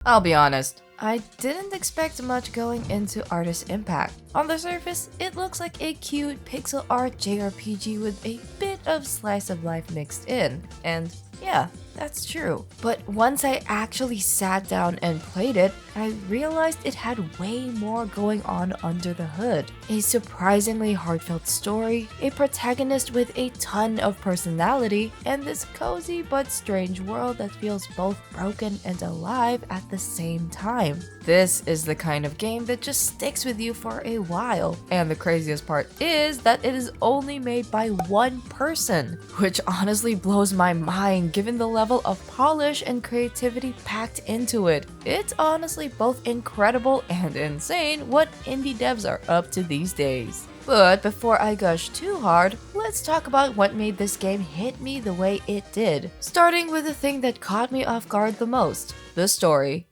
I'll be honest, I didn't expect much going into Artis Impact. On the surface, it looks like a cute pixel art JRPG with a bit of slice of life mixed in, and yeah, that's true. But once I actually sat down and played it, I realized it had way more going on under the hood. A surprisingly heartfelt story, a protagonist with a ton of personality, and this cozy but strange world that feels both broken and alive at the same time. This is the kind of game that just sticks with you for a while. And the craziest part is that it is only made by one person, which honestly blows my mind given the level of polish and creativity packed into it. It's honestly both incredible and insane what indie devs are up to these days. But before I gush too hard, let's talk about what made this game hit me the way it did. Starting with the thing that caught me off guard the most, the story.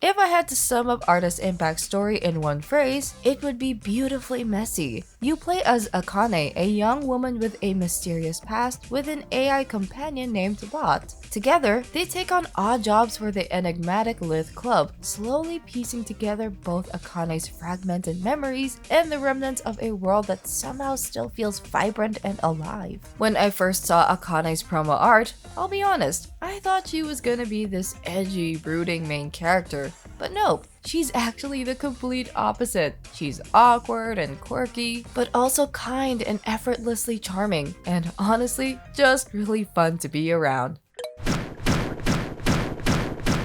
If I had to sum up Artis Impact's story in one phrase, it would be beautifully messy. You play as Akane, a young woman with a mysterious past with an AI companion named Bot. Together, they take on odd jobs for the enigmatic Lith Club, slowly piecing together both Akane's fragmented memories and the remnants of a world that somehow still feels vibrant and alive. When I first saw Akane's promo art, I'll be honest, I thought she was gonna be this edgy, brooding main character. But nope, she's actually the complete opposite. She's awkward and quirky, but also kind and effortlessly charming, and honestly, just really fun to be around.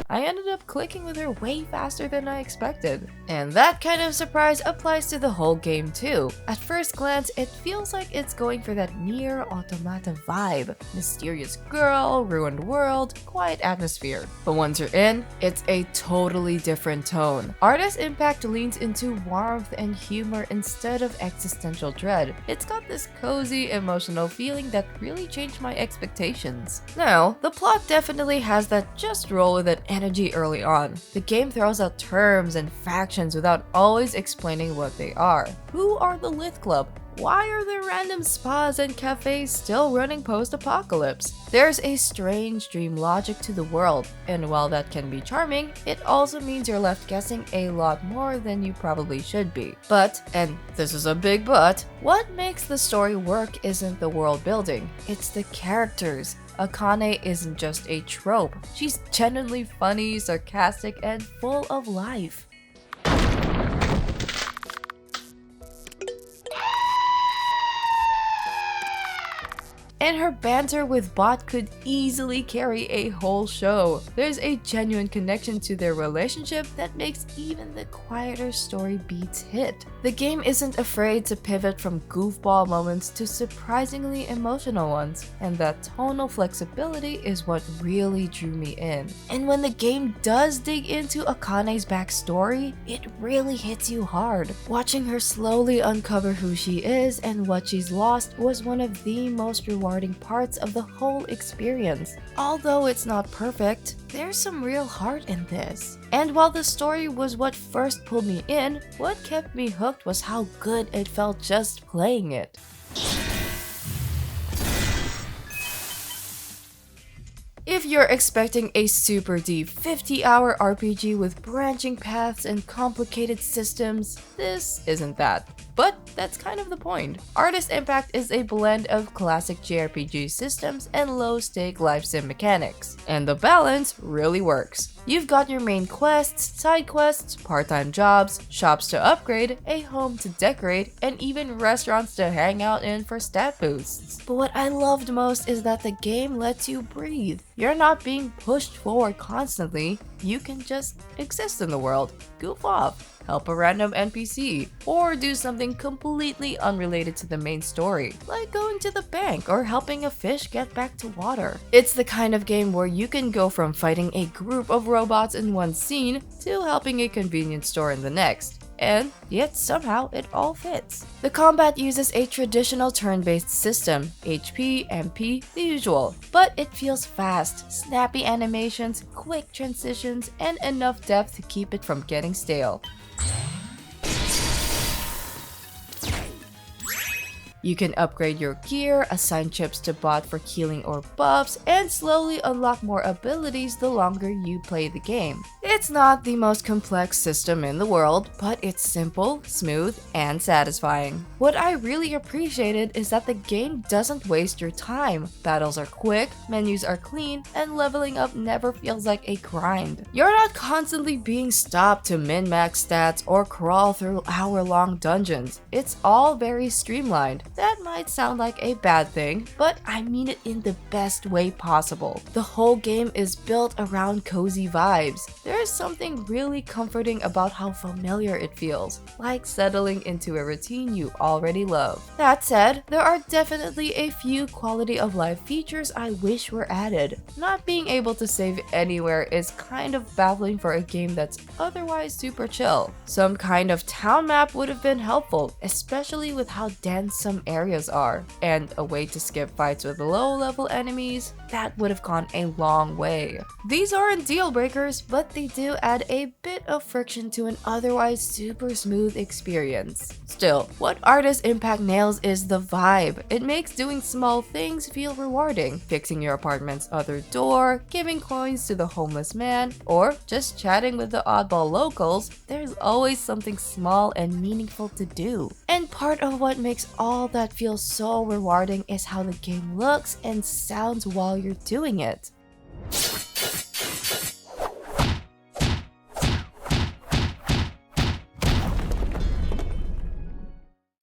I ended up clicking with her way faster than I expected. And that kind of surprise applies to the whole game too. At first glance, it feels like it's going for that Nier Automata vibe. Mysterious girl, ruined world, quiet atmosphere. But once you're in, it's a totally different tone. Artis Impact leans into warmth and humor instead of existential dread. It's got this cozy, emotional feeling that really changed my expectations. Now, the plot definitely has that just roll with it energy early on. The game throws out terms and factions without always explaining what they are. Who are the Lith Club? Why are there random spas and cafes still running post-apocalypse? There's a strange dream logic to the world, and while that can be charming, it also means you're left guessing a lot more than you probably should be. But, and this is a big but, what makes the story work isn't the world building, it's the characters. Akane isn't just a trope, she's genuinely funny, sarcastic, and full of life. And her banter with Bot could easily carry a whole show. There's a genuine connection to their relationship that makes even the quieter story beats hit. The game isn't afraid to pivot from goofball moments to surprisingly emotional ones, and that tonal flexibility is what really drew me in. And when the game does dig into Akane's backstory, it really hits you hard. Watching her slowly uncover who she is and what she's lost was one of the most rewarding parts of the whole experience. Although it's not perfect, there's some real heart in this. And while the story was what first pulled me in, what kept me hooked was how good it felt just playing it. If you're expecting a super deep 50-hour RPG with branching paths and complicated systems, this isn't that. But that's kind of the point. Artis Impact is a blend of classic JRPG systems and low-stake life sim mechanics, and the balance really works. You've got your main quests, side quests, part-time jobs, shops to upgrade, a home to decorate, and even restaurants to hang out in for stat boosts. But what I loved most is that the game lets you breathe. You're not being pushed forward constantly, you can just exist in the world, goof off, help a random NPC, or do something completely unrelated to the main story, like going to the bank or helping a fish get back to water. It's the kind of game where you can go from fighting a group of robots in one scene to helping a convenience store in the next. And yet somehow it all fits. The combat uses a traditional turn-based system, HP, MP, the usual, but it feels fast, snappy animations, quick transitions, and enough depth to keep it from getting stale. You can upgrade your gear, assign chips to bot for healing or buffs, and slowly unlock more abilities the longer you play the game. It's not the most complex system in the world, but it's simple, smooth, and satisfying. What I really appreciated is that the game doesn't waste your time. Battles are quick, menus are clean, and leveling up never feels like a grind. You're not constantly being stopped to min-max stats or crawl through hour-long dungeons. It's all very streamlined. That might sound like a bad thing, but I mean it in the best way possible. The whole game is built around cozy vibes. There's something really comforting about how familiar it feels, like settling into a routine you already love. That said, there are definitely a few quality of life features I wish were added. Not being able to save anywhere is kind of baffling for a game that's otherwise super chill. Some kind of town map would have been helpful, especially with how dense some areas are, and a way to skip fights with low-level enemies. That would have gone a long way. These aren't deal breakers, but they do add a bit of friction to an otherwise super smooth experience. Still, what Artis Impact nails is the vibe. It makes doing small things feel rewarding. Fixing your apartment's other door, giving coins to the homeless man, or just chatting with the oddball locals, there's always something small and meaningful to do. And part of what makes all that feel so rewarding is how the game looks and sounds while you're doing it.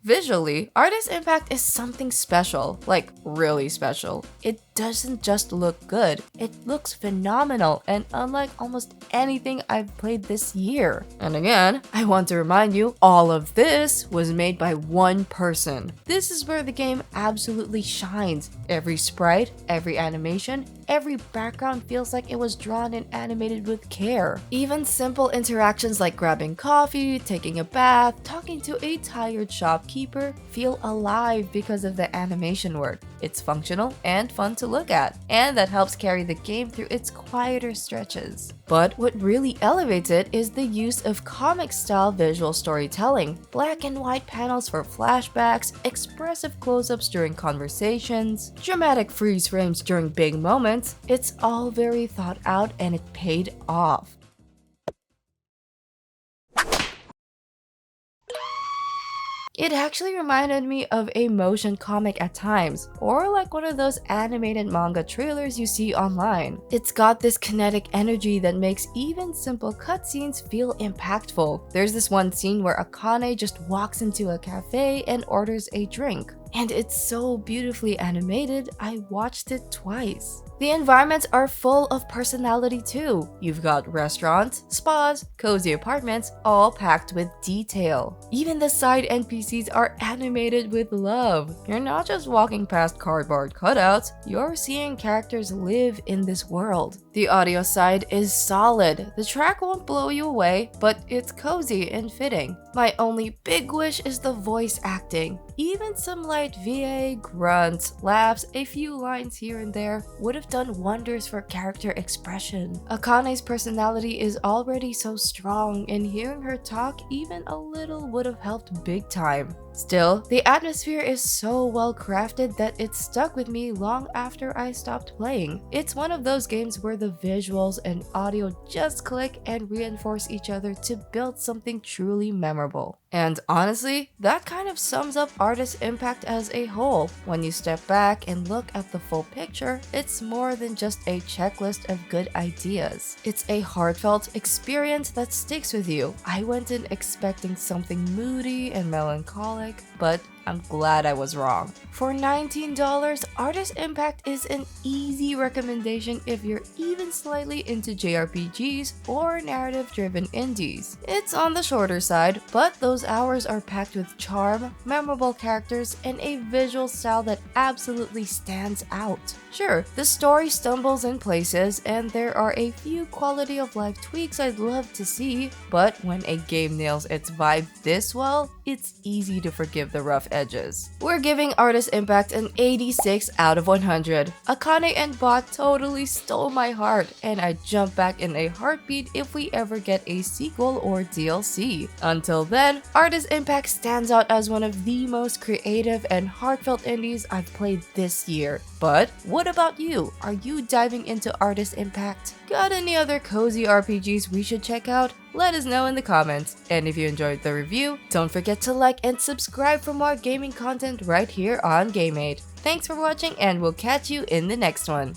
Visually, Artis Impact is something special, like really special. It doesn't just look good, it looks phenomenal and unlike almost anything I've played this year. And again, I want to remind you, all of this was made by one person. This is where the game absolutely shines. Every sprite, every animation, every background feels like it was drawn and animated with care. Even simple interactions like grabbing coffee, taking a bath, talking to a tired shopkeeper feel alive because of the animation work. It's functional and fun to look at, and that helps carry the game through its quieter stretches. But what really elevates it is the use of comic-style visual storytelling, black and white panels for flashbacks, expressive close-ups during conversations, dramatic freeze frames during big moments. It's all very thought out and it paid off. It actually reminded me of a motion comic at times, or like one of those animated manga trailers you see online. It's got this kinetic energy that makes even simple cutscenes feel impactful. There's this one scene where Akane just walks into a cafe and orders a drink. And it's so beautifully animated, I watched it twice. The environments are full of personality too. You've got restaurants, spas, cozy apartments, all packed with detail. Even the side NPCs are animated with love. You're not just walking past cardboard cutouts, you're seeing characters live in this world. The audio side is solid. The track won't blow you away, but it's cozy and fitting. My only big wish is the voice acting. Even some light VA, grunts, laughs, a few lines here and there would have done wonders for character expression. Akane's personality is already so strong, and hearing her talk even a little would have helped big time. Still, the atmosphere is so well crafted that it stuck with me long after I stopped playing. It's one of those games where the visuals and audio just click and reinforce each other to build something truly memorable. And honestly, that kind of sums up Artis Impact as a whole. When you step back and look at the full picture, it's more than just a checklist of good ideas. It's a heartfelt experience that sticks with you. I went in expecting something moody and melancholic, but I'm glad I was wrong. For $19, Artis Impact is an easy recommendation if you're even slightly into JRPGs or narrative-driven indies. It's on the shorter side, but those hours are packed with charm, memorable characters, and a visual style that absolutely stands out. Sure, the story stumbles in places and there are a few quality of life tweaks I'd love to see, but when a game nails its vibe this well, it's easy to forgive the rough edges. We're giving Artis Impact an 86 out of 100. Akane and Bot totally stole my heart, and I'd jump back in a heartbeat if we ever get a sequel or DLC. Until then, Artis Impact stands out as one of the most creative and heartfelt indies I've played this year. But what about you? Are you diving into Artis Impact? Got any other cozy RPGs we should check out? Let us know in the comments. And if you enjoyed the review, don't forget to like and subscribe for more gaming content right here on GameAid. Thanks for watching and we'll catch you in the next one.